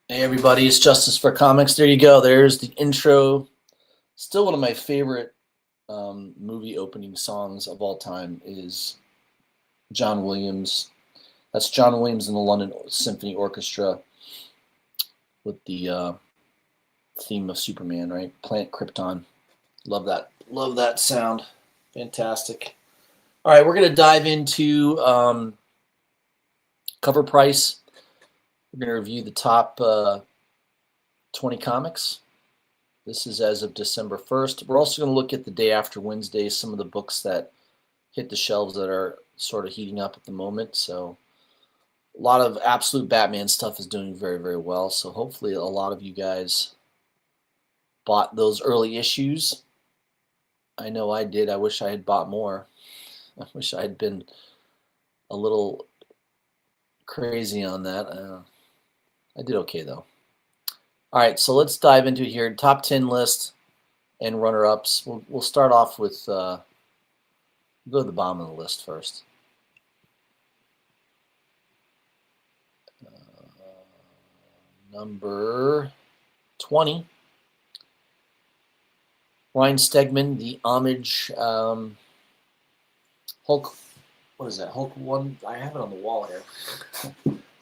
Hey everybody, it's Justice for Comics. There you go. There's the intro. Still one of my favorite movie opening songs of all time is John Williams. That's John Williams and the London Symphony Orchestra with the theme of Superman, right? Planet Krypton. Love that. Love that sound. Fantastic. All right, we're going to dive into Covrprice. We're going to review the top 20 comics. This is as of December 1st. We're also going to look at the day after Wednesday, some of the books that hit the shelves that are sort of heating up at the moment. So a lot of Absolute Batman stuff is doing very, very well. So hopefully a lot of you guys bought those early issues. I know I did. I wish I had bought more. I wish I had been a little crazy on that. I did okay though. All right, so let's dive into here. Top 10 list and runner-ups. We'll start off with go to the bottom of the list first. Number 20. Ryan Stegman, the Homage Hulk. What is that? Hulk 1. I have it on the wall here.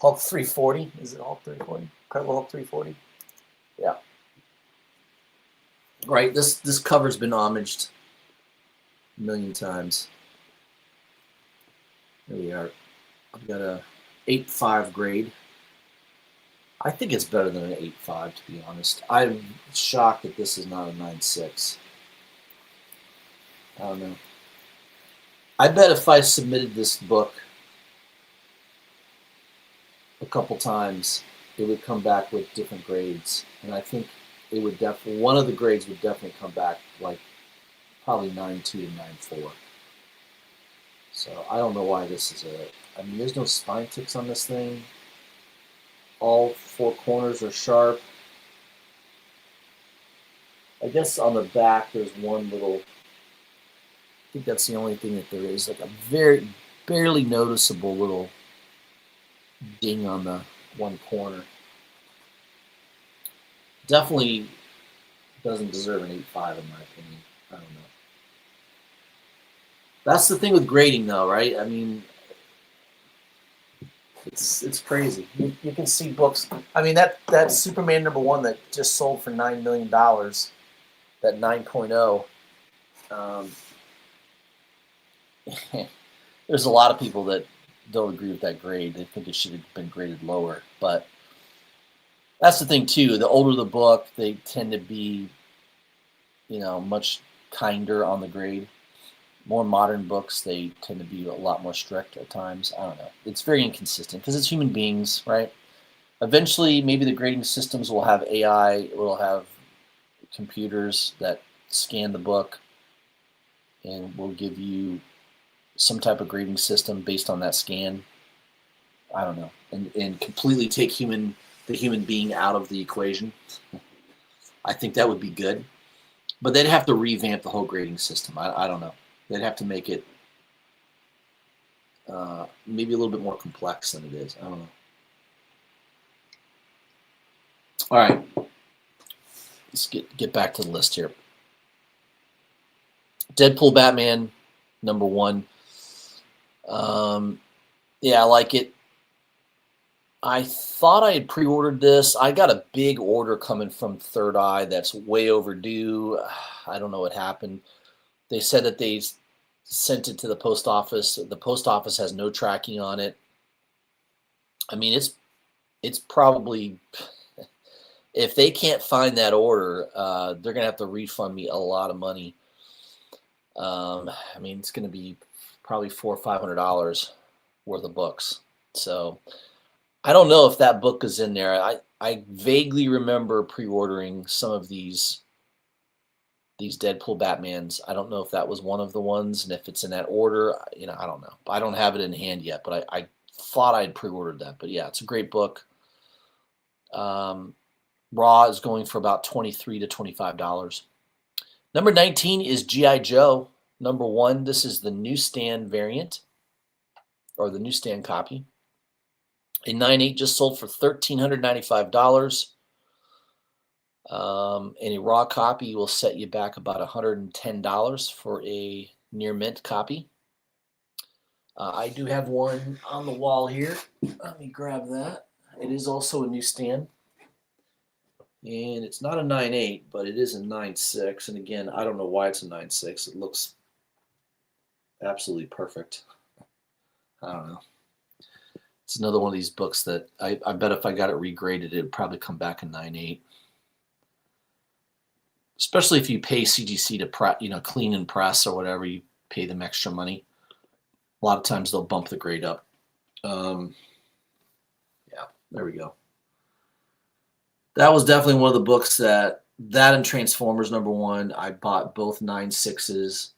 Hulk 340. Is it Hulk 340? Incredible Hulk 340. Yeah. Right. This cover's been homaged a million times. There we are. I've got a 8.5 grade. I think it's better than an 8.5, to be honest. I'm shocked that this is not a 9.6. I don't know. I bet if I submitted this book a couple times, it would come back with different grades, and I think it would definitely, one of the grades would definitely come back like probably 9.2 to 9.4. So I don't know why this is I mean, there's no spine ticks on this thing. All four corners are sharp. I guess on the back there's one little, I think that's the only thing that there is, like a very barely noticeable little ding on the one corner. Definitely doesn't deserve an 8.5 in my opinion. I don't know. That's the thing with grading though, right? I mean, it's crazy. You can see books. I mean, that Superman #1 that just sold for $9 million, that 9.0, there's a lot of people that don't agree with that grade. They think it should have been graded lower. But that's the thing too. The older the book, they tend to be, much kinder on the grade. More modern books, they tend to be a lot more strict at times. I don't know. It's very inconsistent because it's human beings, right? Eventually, maybe the grading systems will have AI, will have computers that scan the book and will give you some type of grading system based on that scan. I don't know. And completely take the human being out of the equation. I think that would be good. But they'd have to revamp the whole grading system. I don't know. They'd have to make it maybe a little bit more complex than it is. I don't know. All right. Let's get back to the list here. Deadpool Batman, #1. Yeah, I like it. I thought I had pre-ordered this. I got a big order coming from Third Eye that's way overdue. I don't know what happened. They said that they sent it to the post office. The post office has no tracking on it. I mean, it's probably If they can't find that order, they're gonna have to refund me a lot of money. I mean, it's gonna be probably $400 or $500 worth of books. So I don't know if that book is in there. I vaguely remember pre-ordering some of these Deadpool Batmans. I don't know if that was one of the ones, and if it's in that order, I don't know. I don't have it in hand yet, but I thought I'd pre-ordered that. But yeah, it's a great book. Raw is going for about $23 to $25. Number 19 is G.I. Joe. Number 1, this is the newsstand variant, or the newsstand copy. A 9.8 just sold for $1,395. And a raw copy will set you back about $110 for a near mint copy. I do have one on the wall here. Let me grab that. It is also a newsstand. And it's not a 9.8, but it is a 9.6. And again, I don't know why it's a 9.6. It looks absolutely perfect. I don't know. It's another one of these books that I bet if I got it regraded, it would probably come back a 9.8. Especially if you pay CGC to clean and press or whatever, you pay them extra money. A lot of times they'll bump the grade up. Yeah, there we go. That was definitely one of the books that and Transformers #1. I bought both 9.6s.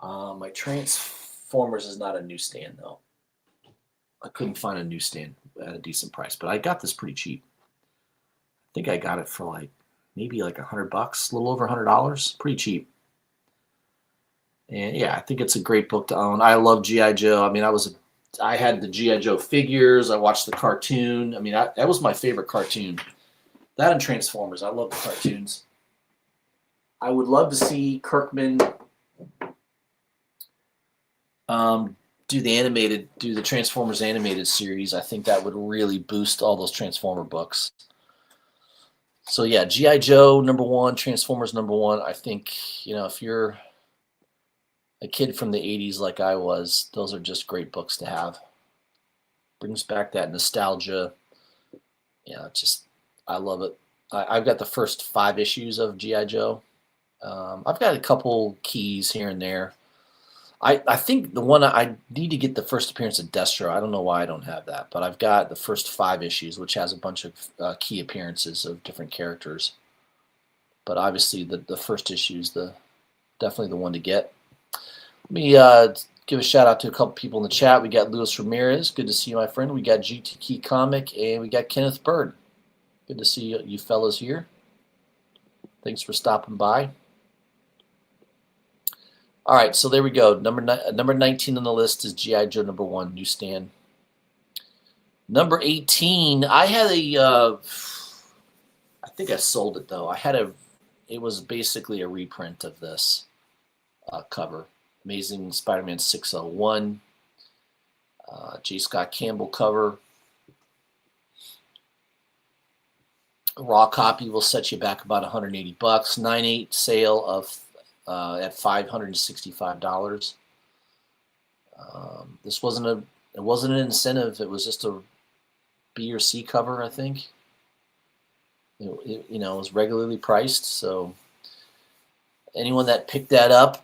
My Transformers is not a newsstand though. I couldn't find a newsstand at a decent price, but I got this pretty cheap. I think I got it for maybe like $100, a little over $100, pretty cheap. And yeah, I think it's a great book to own. I love G.I. Joe. I mean, I had the G.I. Joe figures. I watched the cartoon. I mean, that was my favorite cartoon. That and Transformers. I love the cartoons. I would love to see Kirkman do the Transformers animated series. I think that would really boost all those Transformer books. So yeah, G.I. Joe #1, Transformers #1. I think, if you're a kid from the 80s like I was, those are just great books to have. Brings back that nostalgia. Yeah, I love it. I've got the first 5 issues of G.I. Joe. I've got a couple keys here and there. I think the one I need to get the first appearance of Destro. I don't know why I don't have that, but I've got the first 5 issues, which has a bunch of key appearances of different characters. But obviously, the first issue is definitely the one to get. Let me give a shout out to a couple people in the chat. We got Luis Ramirez. Good to see you, my friend. We got GT Key Comic, and we got Kenneth Bird. Good to see you fellas here. Thanks for stopping by. All right, so there we go. Number 19 on the list is G.I. Joe #1, newsstand. Number 18, I had I think I sold it though. It was basically a reprint of this cover. Amazing Spider-Man 601, J. Scott Campbell cover. A raw copy will set you back about $180. 9.8 sale of at $565. This wasn't an incentive. It was just a B or C cover, I think. It was regularly priced. So anyone that picked that up,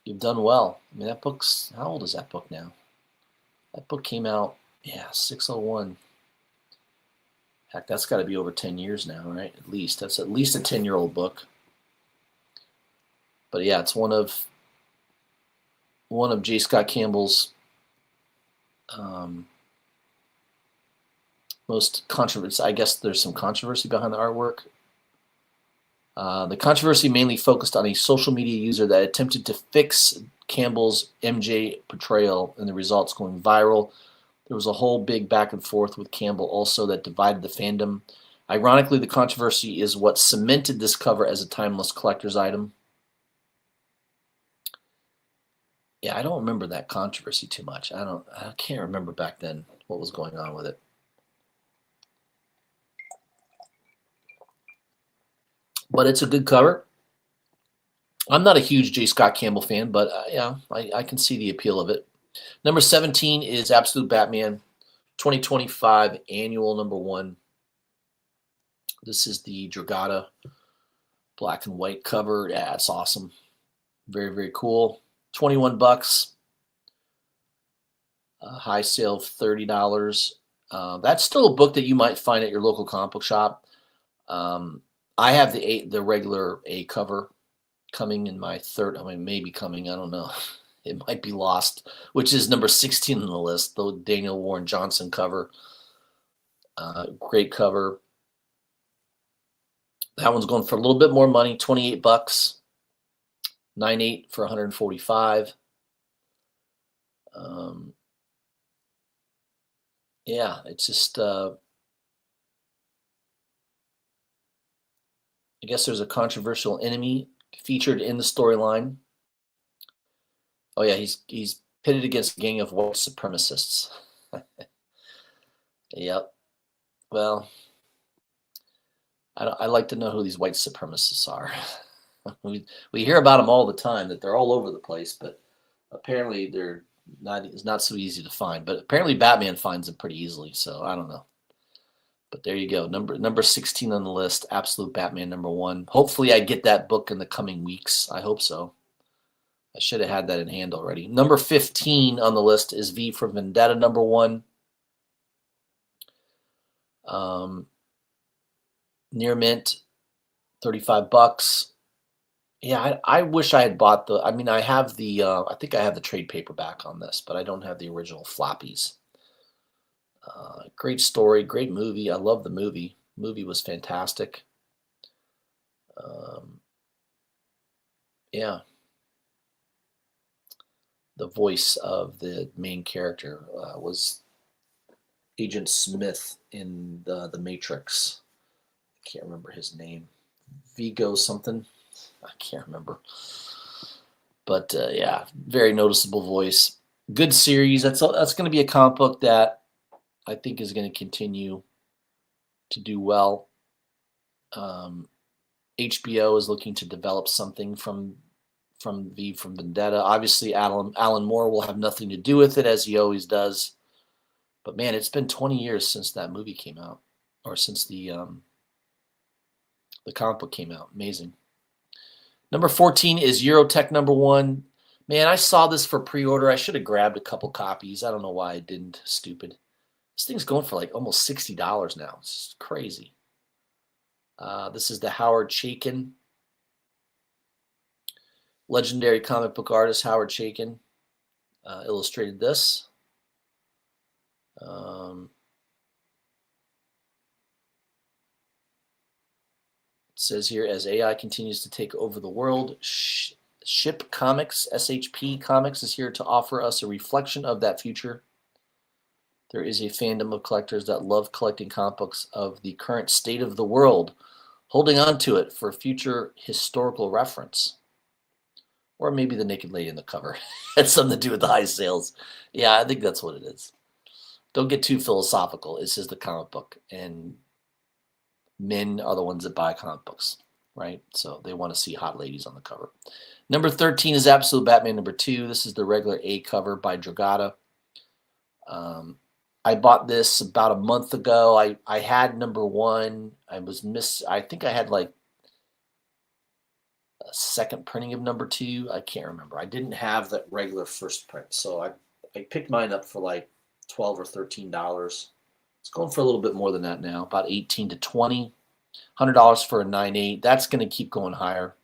you've done well. I mean, that book's, how old is that book now? That book came out, 601. Heck, that's got to be over 10 years now, right? At least. That's at least a 10-year-old book. But yeah, it's one of J. Scott Campbell's most controversial. I guess there's some controversy behind the artwork. The controversy mainly focused on a social media user that attempted to fix Campbell's MJ portrayal, and the results going viral. There was a whole big back and forth with Campbell also that divided the fandom. Ironically, the controversy is what cemented this cover as a timeless collector's item. Yeah, I don't remember that controversy too much. I can't remember back then what was going on with it. But it's a good cover. I'm not a huge J. Scott Campbell fan, but I can see the appeal of it. Number 17 is Absolute Batman 2025 annual #1. This is the Dragata black and white cover. Yeah, it's awesome. Very, very cool. 21 bucks. High sale of $30. That's still a book that you might find at your local comic book shop. I have the regular A cover coming in my third. I mean, maybe coming. I don't know. It might be lost, which is number 16 on the list. The Daniel Warren Johnson cover. Great cover. That one's going for a little bit more money. 28 bucks. 9.8 for 145. Yeah, it's just. I guess there's a controversial enemy featured in the storyline. Oh yeah, he's pitted against a gang of white supremacists. Yep. Well, I like to know who these white supremacists are. we hear about them all the time, that they're all over the place, but apparently they're not. It's not so easy to find. But apparently Batman finds them pretty easily. So I don't know. But there you go. Number 16 on the list. Absolute Batman #1. Hopefully I get that book in the coming weeks. I hope so. I should have had that in hand already. Number 15 on the list is V for Vendetta #1. Near mint, 35 bucks. Yeah, I wish I had bought the. I mean, I have the. I think I have the trade paperback on this, but I don't have the original floppies. Great story, great movie. I love the movie. Movie was fantastic. Yeah. The voice of the main character was Agent Smith in the Matrix. I can't remember his name. Vigo something. I can't remember. But yeah, very noticeable voice. Good series. That's going to be a comic book that I think is going to continue to do well. HBO is looking to develop something from V from Vendetta. Obviously, Alan Moore will have nothing to do with it, as he always does. But man, it's been 20 years since that movie came out, or since the comic book came out. Amazing. Number 14 is Eurotech #1. Man, I saw this for pre-order. I should have grabbed a couple copies. I don't know why I didn't. Stupid. This thing's going for like almost $60 now. It's crazy. This is the Howard Chaykin. Legendary comic book artist Howard Chaykin illustrated this. It says here, as AI continues to take over the world, Ship Comics, SHP Comics, is here to offer us a reflection of that future. There is a fandom of collectors that love collecting comic books of the current state of the world, holding on to it for future historical reference. Or maybe the naked lady in the cover had something to do with the high sales. Yeah, I think that's what it is. Don't get too philosophical. This is the comic book, and men are the ones that buy comic books, right? So they want to see hot ladies on the cover. Number 13 is Absolute Batman #2. This is the regular A cover by Dragata. I bought this about a month ago. I had #1. I think I had like a second printing of #2. I can't remember. I didn't have that regular first print, so I picked mine up for like $12 or $13. It's going for a little bit more than that now, about 18 to 20. $100 for a 9.8. That's going to keep going higher.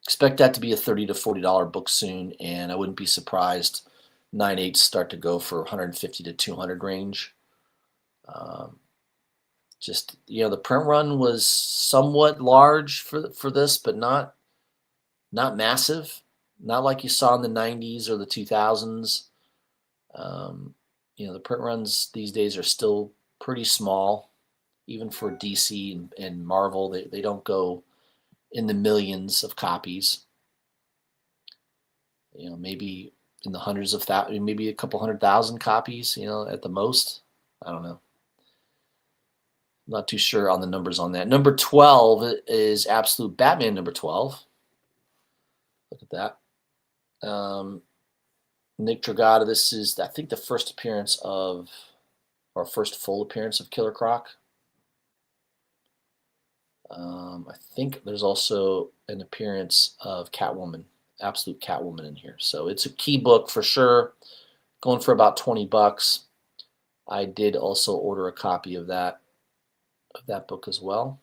Expect that to be a $30 to $40 book soon, and I wouldn't be surprised 9.8s start to go for 150 to 200 range. Just, the print run was somewhat large for this, but not massive. Not like you saw in the 90s or the 2000s. The print runs these days are still pretty small, even for DC and Marvel. They don't go in the millions of copies. Maybe in the hundreds of thousands, maybe a couple 100,000 copies, at the most. I don't know. Not too sure on the numbers on that. Number 12 is Absolute Batman #12. Look at that. Nick Dragata. This is, I think, the first appearance of, or first full appearance of Killer Croc. I think there's also an appearance of Catwoman, Absolute Catwoman in here. So it's a key book for sure, going for about $20. I did also order a copy of that book as well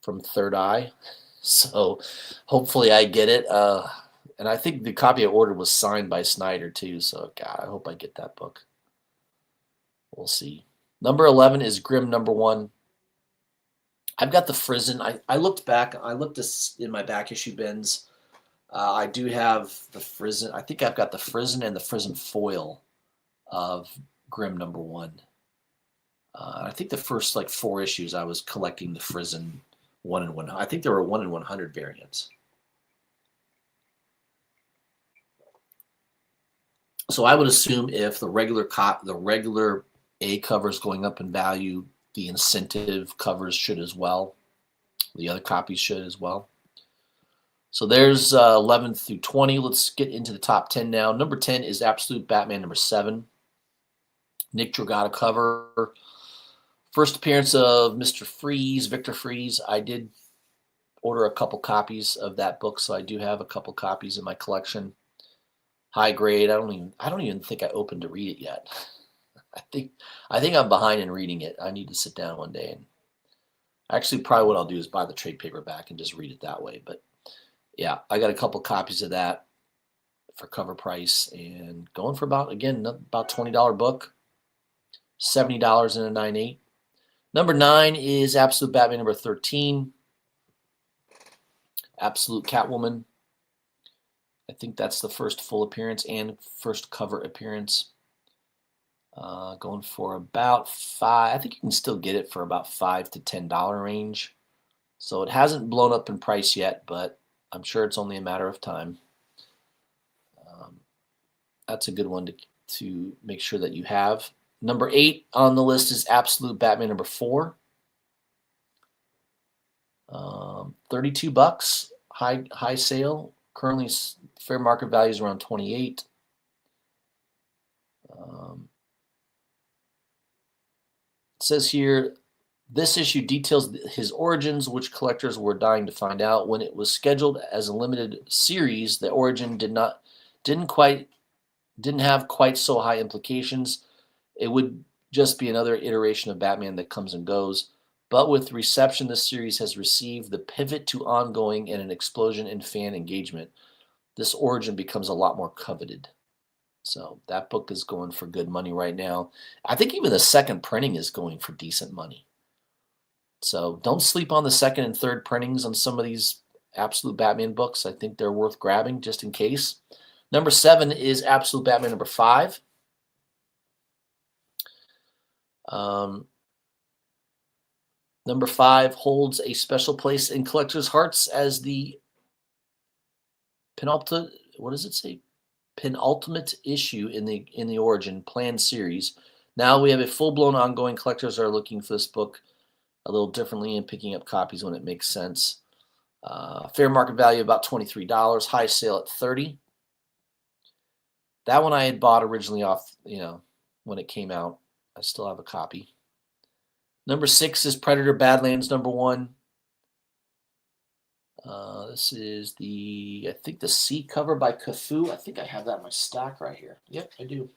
from Third Eye. So hopefully I get it. And I think the copy I ordered was signed by Snyder too. So God, I hope I get that book. We'll see. Number 11 is Grimm #1. I've got the Frizzen. I looked back. I looked this in my back issue bins. I do have the Frizzen. I think I've got the Frizzen and the Frizzen foil of Grimm #1. I think the first like 4 issues I was collecting the Frizzen 1 in 100. I think there were 1 in 100 variants. So I would assume if the regular A cover is going up in value, the incentive covers should as well. The other copies should as well. So there's 11 through 20. Let's get into the top 10 now. Number 10 is Absolute Batman #7. Nick Dragata cover. First appearance of Mr. Freeze, Victor Freeze. I did order a couple copies of that book, so I do have a couple copies in my collection. High grade. I don't even think I opened to read it yet. I think I'm behind in reading it. I need to sit down one day and actually probably what I'll do is buy the trade paperback and just read it that way. But yeah, I got a couple copies of that for Covrprice and going for about $20 book, $70 in a 9.8. Number 9 is Absolute Batman #13. Absolute Catwoman. I think that's the first full appearance and first cover appearance. Going for about $5. I think you can still get it for about $5 to $10 range. So it hasn't blown up in price yet, but I'm sure it's only a matter of time. That's a good one to make sure that you have. Number 8 on the list is Absolute Batman #4. $32, high sale. Currently, fair market value is around 28. It says here, this issue details his origins, which collectors were dying to find out. When it was scheduled as a limited series, the origin didn't have quite so high implications. It would just be another iteration of Batman that comes and goes. But with the reception this series has received, the pivot to ongoing, and an explosion in fan engagement, this origin becomes a lot more coveted. So that book is going for good money right now. I think even the second printing is going for decent money. So don't sleep on the second and third printings on some of these Absolute Batman books. I think they're worth grabbing just in case. Number 7 is Absolute Batman #5. Number 5 holds a special place in collectors' hearts as the penultimate issue in the Origin planned series. Now we have a full-blown ongoing. Collectors are looking for this book a little differently and picking up copies when it makes sense. Fair market value about $23. High sale at $30. That one I had bought originally off, when it came out. I still have a copy. Number 6 is Predator Badlands #1. This is I think the C cover by Cafu. I think I have that in my stack right here. Yep, I do.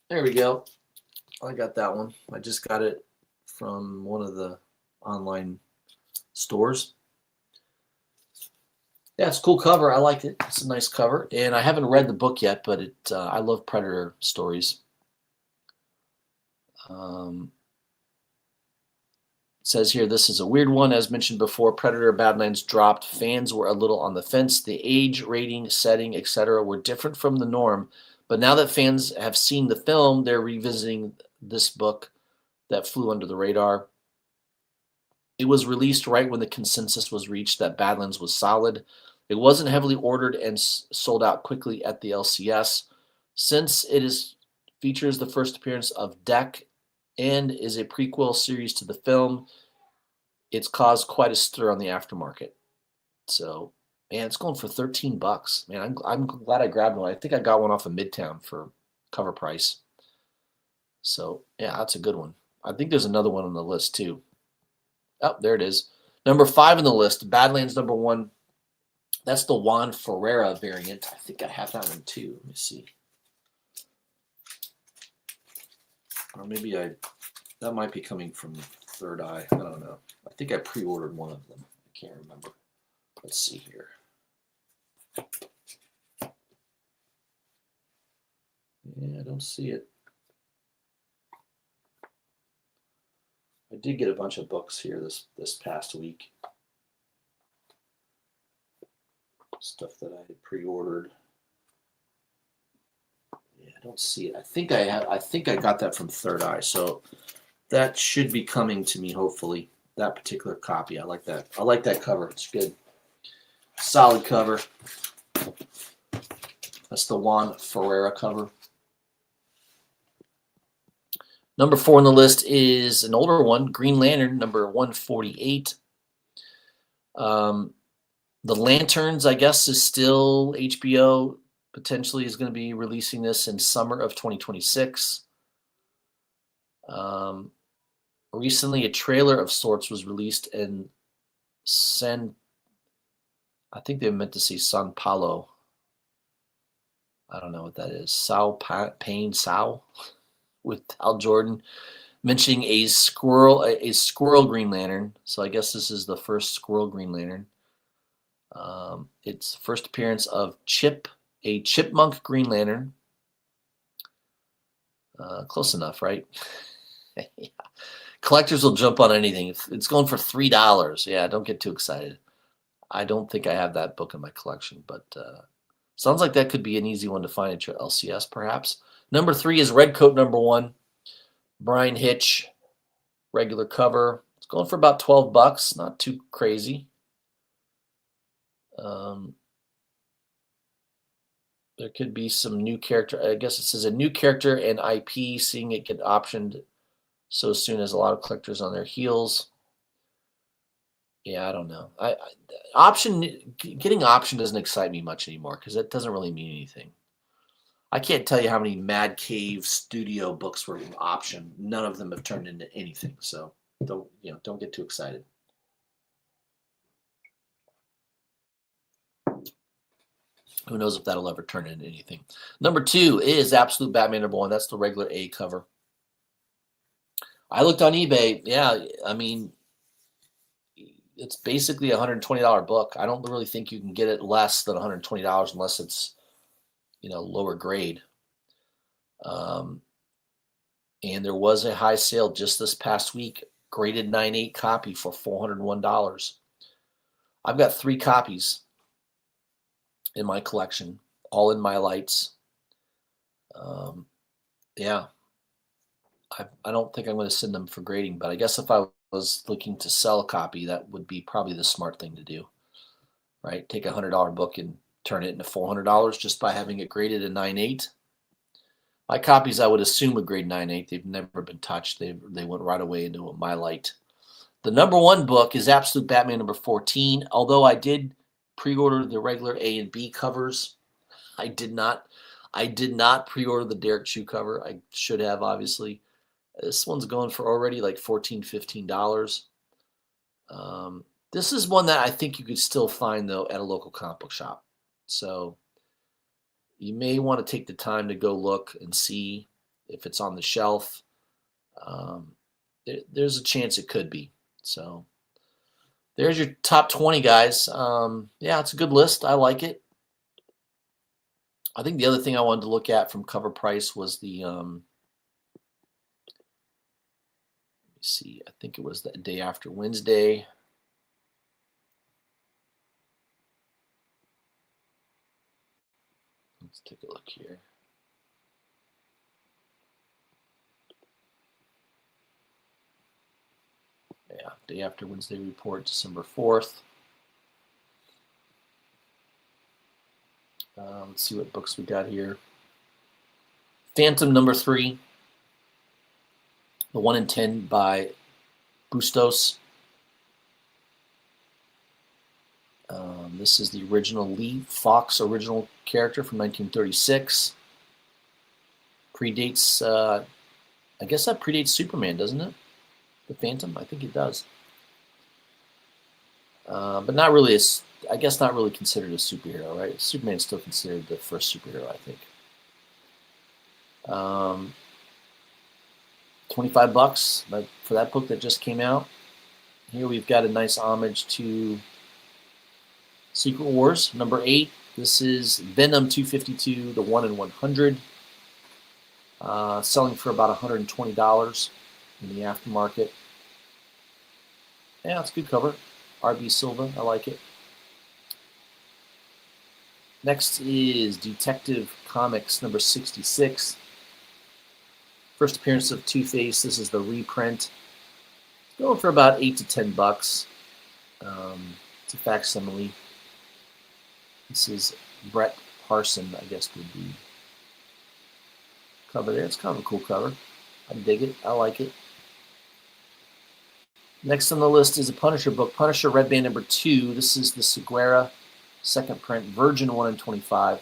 There we go. I got that one. I just got it from one of the online stores. Yeah, it's a cool cover. I like it. It's a nice cover. And I haven't read the book yet, but I love Predator stories. It says here, this is a weird one. As mentioned before, Predator Badlands dropped. Fans were a little on the fence. The age, rating, setting, etc. were different from the norm. But now that fans have seen the film, they're revisiting this book that flew under the radar. It was released right when the consensus was reached that Badlands was solid. It wasn't heavily ordered and sold out quickly at the LCS. Since it features the first appearance of Deck and is a prequel series to the film, it's caused quite a stir on the aftermarket. So Man, it's going for $13. Man, I'm glad I grabbed one. I think I got one off of Midtown for Covrprice. So yeah, that's a good one. I think there's another one on the list too. Oh, there it is. Number 5 on the list, Badlands number 1. That's the Juan Ferreira variant. I think I have that one too. Let me see. Or maybe that might be coming from Third Eye. I don't know. I think I pre-ordered one of them. I can't remember. Let's see here. Yeah, I don't see it. I did get a bunch of books here this past week. Stuff that I had pre-ordered. Yeah, I don't see it. I think I got that from Third Eye, so that should be coming to me hopefully. That particular copy. I like that. I like that cover. It's good. Solid cover. That's the Juan Ferreira cover. Number 4 on the list is an older one, Green Lantern, number 148. The Lanterns, I guess, is still HBO potentially is going to be releasing this in summer of 2026. Recently, a trailer of sorts was released in I think they meant to say San Paulo. I don't know what that is. Sao with Hal Jordan mentioning a squirrel Green Lantern. So I guess this is the first squirrel Green Lantern. It's the first appearance of a chipmunk Green Lantern. Close enough, right? Yeah. Collectors will jump on anything. It's going for $3. Yeah, don't get too excited. I don't think I have that book in my collection, but sounds like that could be an easy one to find at your LCS, perhaps. Number 3 is Redcoat number 1. Brian Hitch, regular cover. It's going for about $12. Not too crazy. There could be some new character. I guess it says a new character and IP, seeing it get optioned so soon as a lot of collectors on their heels. Yeah, I don't know. Getting option doesn't excite me much anymore because it doesn't really mean anything. I can't tell you how many Mad Cave Studio books were optioned. None of them have turned into anything. So don't get too excited. Who knows if that'll ever turn into anything. Number 2 is Absolute Batman number 1. That's the regular A cover. I looked on eBay. Yeah, I mean, it's basically a $120 book. I don't really think you can get it less than $120 unless it's, lower grade. And there was a high sale just this past week, graded 9.8 copy for $401. I've got 3 copies in my collection, all in my lights. Yeah, I don't think I'm going to send them for grading, but I guess if I was looking to sell a copy, that would be probably the smart thing to do, right? Take a $100 book and turn it into $400 just by having it graded a 9.8. My copies, I would assume, would grade 9.8. They've never been touched. They went right away into my light. The number 1 book is Absolute Batman number 14. Although I did pre-order the regular A and B covers, I did not pre-order the Derek Chew cover. I should have, obviously. This one's going for already like $14, $15. This is one that I think you could still find, though, at a local comic book shop. So you may want to take the time to go look and see if it's on the shelf. There's a chance it could be. So there's your top 20, guys. Yeah, it's a good list. I like it. I think the other thing I wanted to look at from Covrprice was the let me see. I think it was the day after Wednesday. Let's take a look here. Yeah, day after Wednesday report, December 4th. Let's see what books we got here. Phantom number 3, the 1 in 10 by Bustos. This is the original Lee Fox original character from 1936. Predates, I guess that predates Superman, doesn't it? The Phantom? I think it does. But not really, I guess not really considered a superhero, right? Superman's still considered the first superhero, I think. 25 bucks for that book that just came out. Here we've got a nice homage to Secret Wars, number 8. This is Venom 252, the 1 in 100. Selling for about $120 in the aftermarket. Yeah, it's a good cover. R.B. Silva, I like it. Next is Detective Comics number 66. First appearance of Two-Face. This is the reprint. Going for about $8 to 10 bucks. It's a facsimile. This is Brett Parson, I guess would be cover there. It's kind of a cool cover. I dig it. I like it. Next on the list is a Punisher book, Punisher Red Band number 2. This is the Segura second print, Virgin 1 in 25.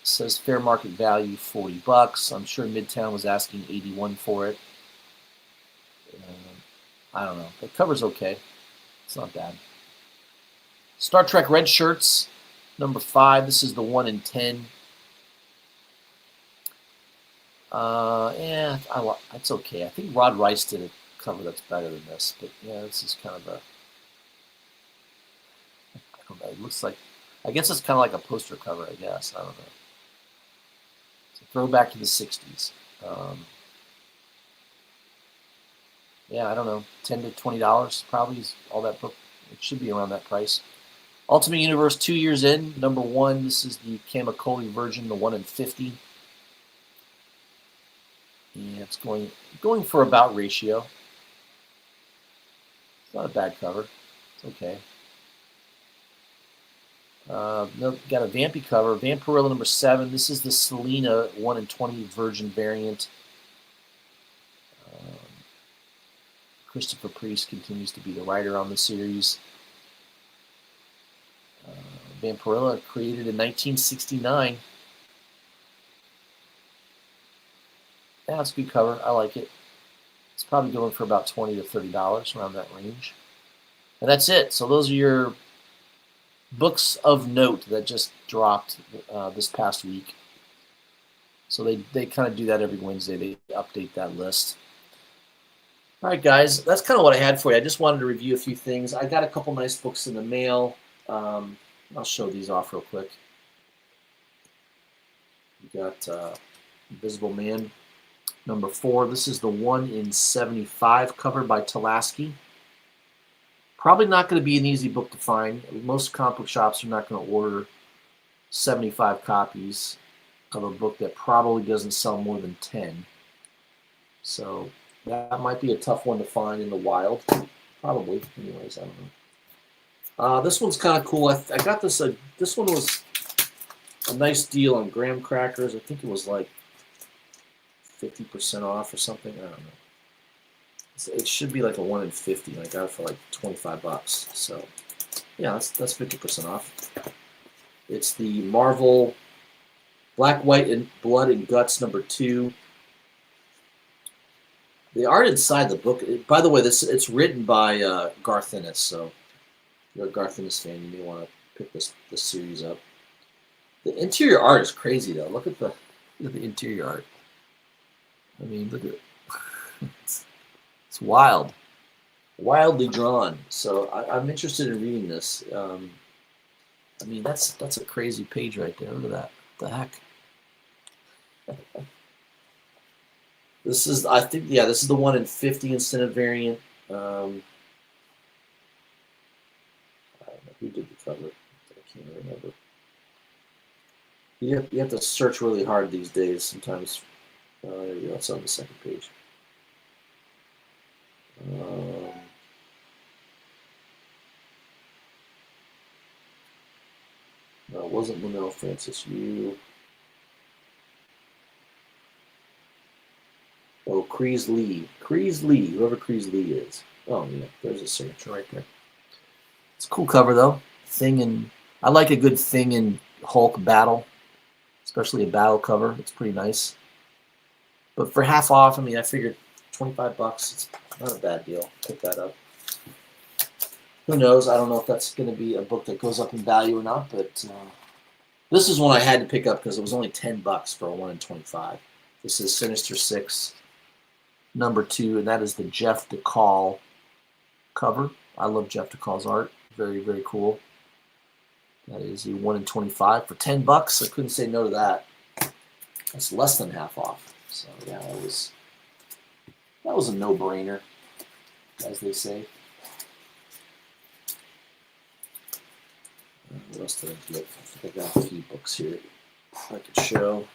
Says fair market value 40 bucks. I'm sure Midtown was asking 81 for it. I don't know. The cover's okay. It's not bad. Star Trek Red Shirts number 5. This is the 1 in 10. Yeah, it's okay. I think Rod Rice did a cover that's better than this, but yeah, this is kind of a. I don't know. It looks like. I guess it's kind of like a poster cover. I guess I don't know. It's a throwback to the '60s. Yeah, I don't know. $10 to $20 probably is all that book. It should be around that price. Ultimate Universe 2 years in, number 1. This is the Kamikoli Virgin, the 1 in 50. Yeah, it's going for about ratio. It's not a bad cover. It's okay. Got a Vampy cover. Vampirilla number 7. This is the Selena 1 in 20 Virgin variant. Covrprice continues to be the writer on the series. Vampirilla created in 1969. Yeah, it's a good cover. I like it. It's probably going for about $20 to $30, around that range. And that's it. So those are your books of note that just dropped this past week. So they kind of do that every Wednesday. They update that list. All right, guys. That's kind of what I had for you. I just wanted to review a few things. I got a couple nice books in the mail. I'll show these off real quick. We got Invisible Man number 4. This is the 1 in 75 cover by Talaski. Probably not going to be an easy book to find. Most comic book shops are not going to order 75 copies of a book that probably doesn't sell more than 10. So that might be a tough one to find in the wild. Probably. Anyways, I don't know. This one's kind of cool. I got this. This one was a nice deal on graham crackers. I think it was like 50% off or something. I don't know. It should be like a 1 in 50. And I got it for like 25 bucks. So yeah, that's 50% off. It's the Marvel Black, White, and Blood and Guts number 2. The art inside the book. By the way, it's written by Garth Ennis. So if you're a Garth Ennis fan, you may want to pick this series up. The interior art is crazy though. Look at the interior art. I mean, look at it. It's wild, wildly drawn. So I'm interested in reading this. I mean, that's a crazy page right there. Look at that. What the heck? This is, I think, yeah, this is the 1 in 50 incentive variant. I don't know who did the cover. I can't remember. You have to search really hard these days. Sometimes. There you go. It's on the second page. No, it wasn't Manel Francis Yu. Oh, Kreese Lee. Kreese Lee, whoever Kreese Lee is. Oh, yeah, there's a signature right there. It's a cool cover though. Thing and I like a good Thing and Hulk battle, especially a battle cover. It's pretty nice. But for half off, I mean, I figured $25. It's not a bad deal. Pick that up. Who knows? I don't know if that's going to be a book that goes up in value or not, but this is one I had to pick up because it was only $10 for a 1 in 25. This is Sinister Six, #2, and that is the Jeff DeCall cover. I love Jeff DeCall's art. Very, very cool. That is a 1 in 25 for $10. I couldn't say no to that. That's less than half off. So yeah, that was a no-brainer, as they say. What else did I get? I think I got a few books here I could show.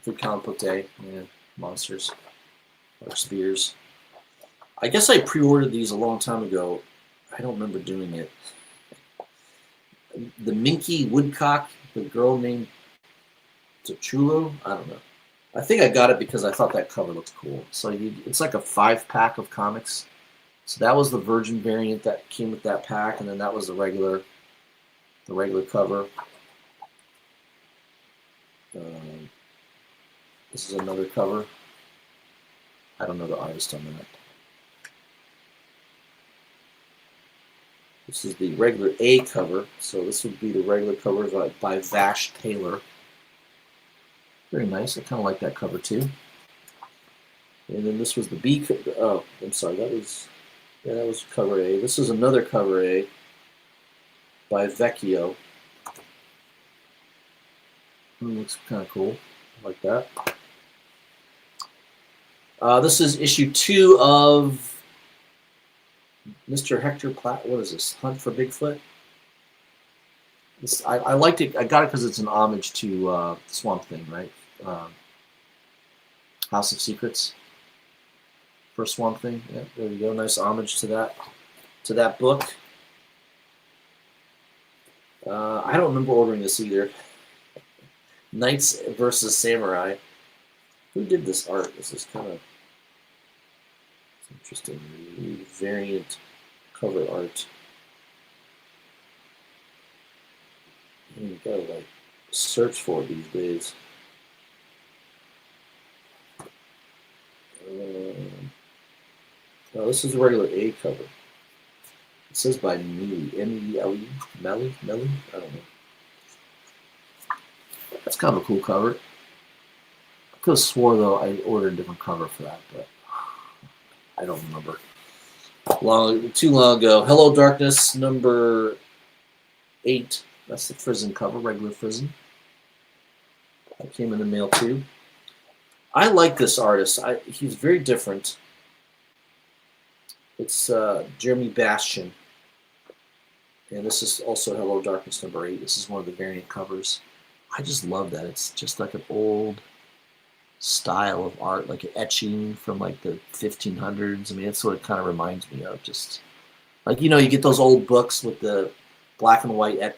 Good comic book day. Yeah, monsters. Or Spears. I guess I pre-ordered these a long time ago. I don't remember doing it. The Minky Woodcock, the girl named Chulo. I don't know. I think I got it because I thought that cover looked cool. So it's like a 5-pack of comics. So that was the Virgin variant that came with that pack, and then that was the regular cover. This is another cover. I don't know the artist on that. This is the regular A cover. So this would be the regular cover by Vash Taylor. Very nice. I kind of like that cover too. And then this was the B. Oh, I'm sorry. That was cover A. This is another cover A by Vecchio. Looks kind of cool. I like that. This is issue 2 of Mr. Hector Platt. What is this? Hunt for Bigfoot. I liked it. I got it because it's an homage to Swamp Thing, right? House of Secrets. First Swamp Thing. Yeah, there you go. Nice homage to that book. I don't remember ordering this either. Knights versus Samurai. Who did this art? This is kind of interesting. Variant cover art. You gotta like search for it these days. No, this is a regular A cover. It says by Mealy, M-E-L-E, Melly. I don't know. That's kind of a cool cover. I could have swore though I ordered a different cover for that, but I don't remember. Too long ago. Hello Darkness, #8. That's the Frizzen cover, regular Frizzen. That came in the mail too. I like this artist. He's very different. It's Jeremy Bastian. And this is also Hello Darkness #8. This is one of the variant covers. I just love that. It's just like an old style of art, like an etching from like the 1500s. I mean, that's what it kind of reminds me of. Just like, you get those old books with the black and white,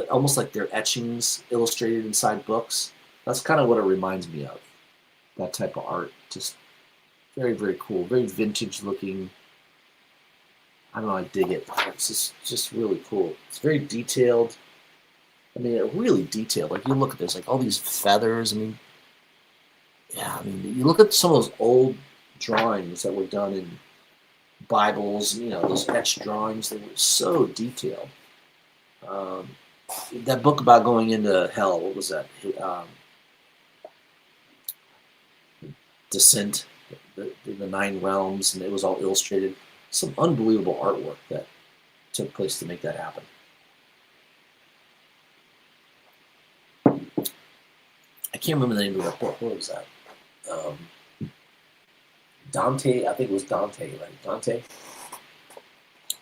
almost like they're etchings illustrated inside books. That's kind of what it reminds me of. That type of art. Just very, very cool. Very vintage looking. I don't know, I dig it. It's just really cool. It's very detailed. I mean, really detailed. Like, you look at this, like all these feathers. I mean, yeah, I mean, you look at some of those old drawings that were done in Bibles, those etched drawings, they were so detailed. That book about going into hell, what was that? Descent, the 9 realms, and it was all illustrated. Some unbelievable artwork that took place to make that happen. I can't remember the name of that book. What was that? Dante, I think it was Dante, right?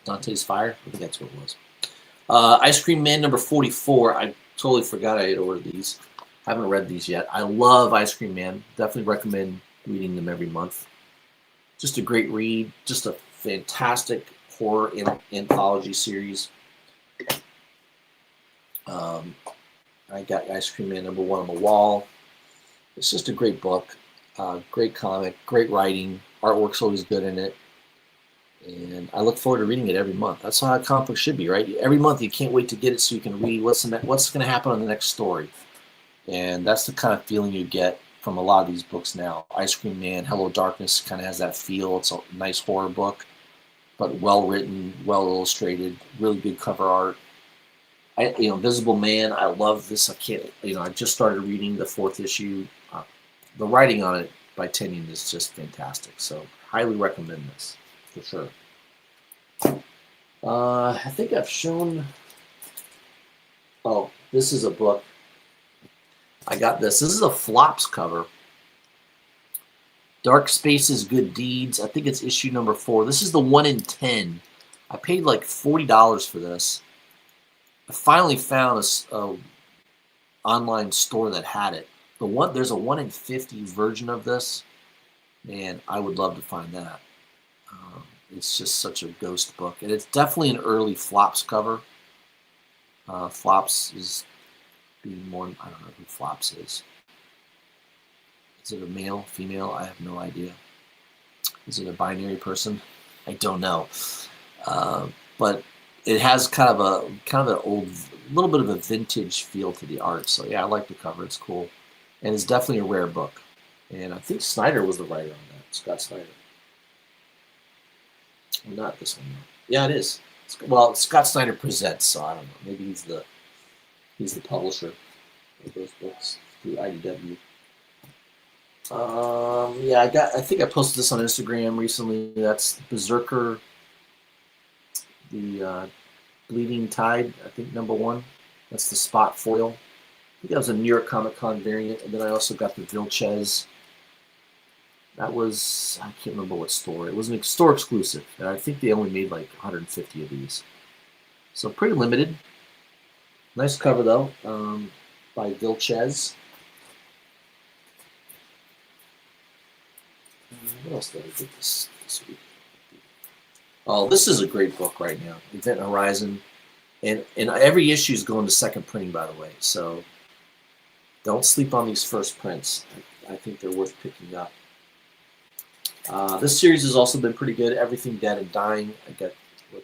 Dante's Fire? I think that's what it was. Ice Cream Man #44. I totally forgot I had ordered these. I haven't read these yet. I love Ice Cream Man. Definitely recommend reading them every month. Just a great read. Just a fantastic horror anthology series. I got Ice Cream Man #1 on the wall. It's just a great book, great comic, great writing. Artwork's always good in it. And I look forward to reading it every month. That's how a comic book should be, right? Every month you can't wait to get it so you can read what's going to happen on the next story. And that's the kind of feeling you get from a lot of these books now. Ice Cream Man, Hello Darkness kind of has that feel. It's a nice horror book, but well written, well illustrated, really good cover art. Invisible Man, I love this. I just started reading the 4th issue. The writing on it by Tinian is just fantastic. So highly recommend this for sure. I think I've shown. Oh, this is a book. I got this. This is a Flops cover. Dark Spaces, Good Deeds. I think it's issue number 4. This is the 1 in 10. I paid like $40 for this. I finally found a online store that had it. There's a 1 in 50 version of this. Man, I would love to find that. It's just such a ghost book, and it's definitely an early Flops cover. Flops is being more. I don't know who Flops is. Is it a male, female? I have no idea. Is it a binary person? I don't know. But it has kind of an old, little bit of a vintage feel to the art. So yeah, I like the cover. It's cool, and it's definitely a rare book. And I think Snyder was the writer on that. Scott Snyder. Not this one. Yeah, it is. Well, Scott Snyder presents, so I don't know. Maybe he's the publisher of those books through IDW. Yeah, I think I posted this on Instagram recently. That's Berserker, the Bleeding Tide, I think number 1. That's the spot foil. I think that was a New York Comic Con variant, and then I also got the Vilches. That was, I can't remember what store. It was a store exclusive, and I think they only made like 150 of these. So pretty limited. Nice cover though, by Vilches. What else did I get this week? Oh, this is a great book right now, Event Horizon. And every issue is going to second printing, by the way. So don't sleep on these first prints. I think they're worth picking up. This series has also been pretty good. Everything Dead and Dying. I got the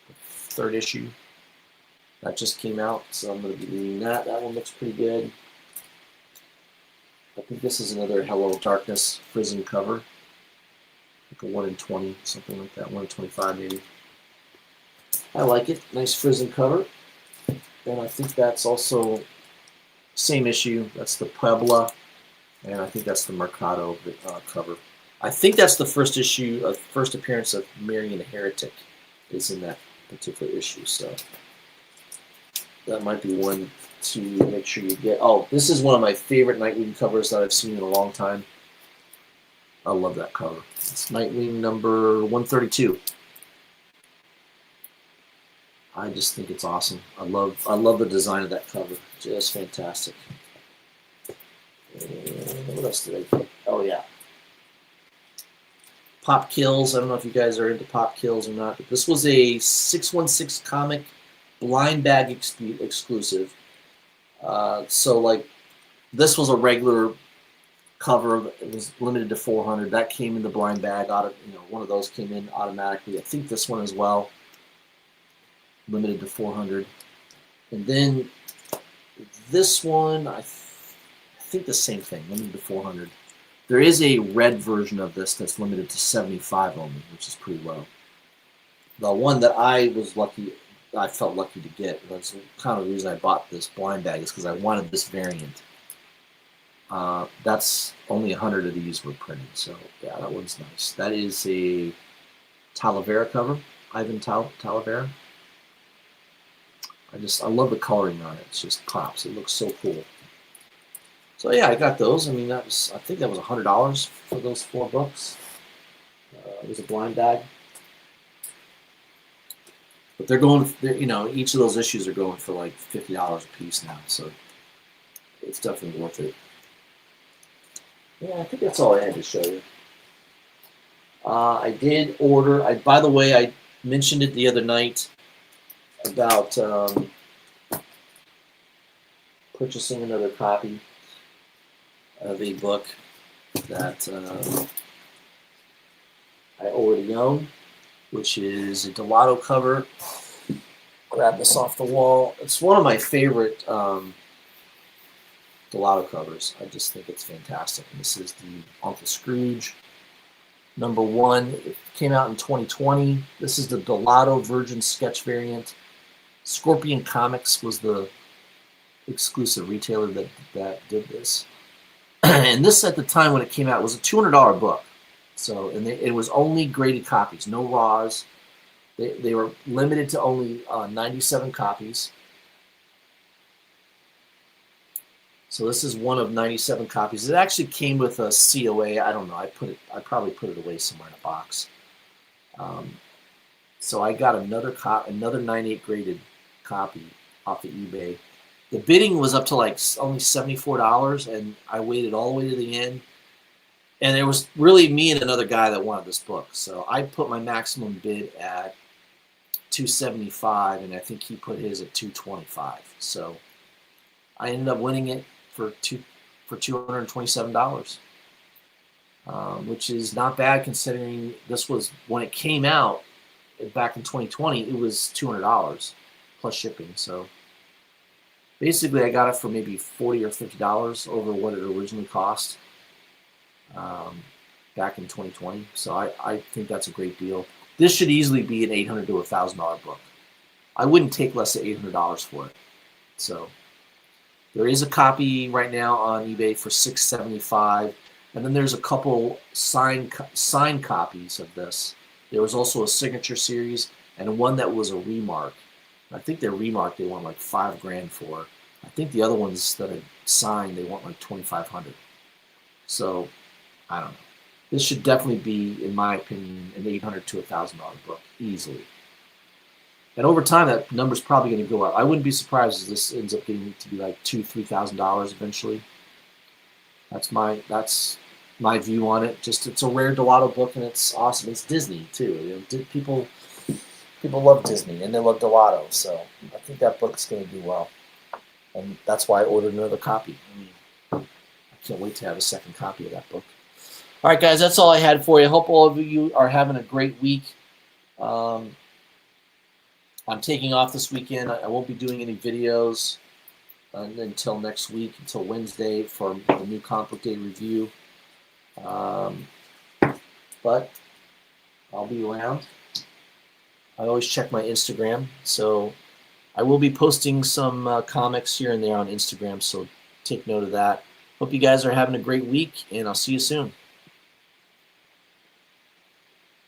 3rd issue. That just came out, so I'm going to be reading that. That one looks pretty good. I think this is another Hello Darkness Prison cover. Like a 1 in 20, something like that. 1 in 25 maybe. I like it. Nice Prison cover. And I think that's also same issue. That's the Puebla. And I think that's the Mercado cover. I think that's the first issue, first appearance of Marion the Heretic is in that particular issue. So that might be one to make sure you get. Oh, this is one of my favorite Nightwing covers that I've seen in a long time. I love that cover. It's Nightwing number 132. I just think it's awesome. I love the design of that cover. Just fantastic. And what else did I get? Oh yeah. Pop Kills. I don't know if you guys are into Pop Kills or not, but this was a 616 comic blind bag exclusive. So like this was a regular cover. It was limited to 400. That came in the blind bag. One of those came in automatically. I think this one as well. Limited to 400. And then this one, I think the same thing. Limited to 400. There is a red version of this that's limited to 75 only, which is pretty low. The one that I felt lucky to get, that's kind of the reason I bought this blind bag, is because I wanted this variant. That's only 100 of these were printed, so yeah, that one's nice. That is a Talavera cover, Ivan Talavera. I love the coloring on it. It's just pops. It looks so cool. So yeah, I got those. I mean, I think that was $100 for those 4 books. It was a blind bag. But each of those issues are going for like $50 a piece now, so it's definitely worth it. Yeah, I think that's all I had to show you. I did order. By the way, I mentioned it the other night about purchasing another copy of a book that I already own, which is a Delato cover. Grab this off the wall. It's one of my favorite Delato covers. I just think it's fantastic. And this is the Uncle Scrooge #1. It came out in 2020. This is the Delato Virgin Sketch variant. Scorpion Comics was the exclusive retailer that did this. And this, at the time when it came out, was a $200 book. So, and it was only graded copies, no raws. They were limited to only 97 copies. So this is one of 97 copies. It actually came with a COA. I don't know. I probably put it away somewhere in a box. So I got another 98 graded copy off of eBay. The bidding was up to like only $74, and I waited all the way to the end. And it was really me and another guy that wanted this book. So I put my maximum bid at $275, and I think he put his at $225. So I ended up winning it for $227, which is not bad considering this was when it came out back in 2020. It was $200 plus shipping. So basically, I got it for maybe $40 or $50 over what it originally cost back in 2020. So I think that's a great deal. This should easily be an $800 to $1,000 book. I wouldn't take less than $800 for it. So there is a copy right now on eBay for $675, and then there's a couple signed copies of this. There was also a signature series and one that was a remark. I think their remark they want like $5,000 for. I think the other ones that are signed they want like $2,500. So I don't know. This should definitely be, in my opinion, an $800 to $1,000 book easily. And over time, that number's probably going to go up. I wouldn't be surprised if this ends up getting to be like $2,000-$3,000 eventually. That's my view on it. Just it's a rare Delato book, and it's awesome. It's Disney too. You know, people love Disney and they love Delato, so I think that book's going to do well. And that's why I ordered another copy. I can't wait to have a second copy of that book. All right, guys, that's all I had for you. I hope all of you are having a great week. I'm taking off this weekend. I won't be doing any videos until next week, until Wednesday for the new Comic Book Day review. But I'll be around. I always check my Instagram, so I will be posting some comics here and there on Instagram, so take note of that. Hope you guys are having a great week, and I'll see you soon.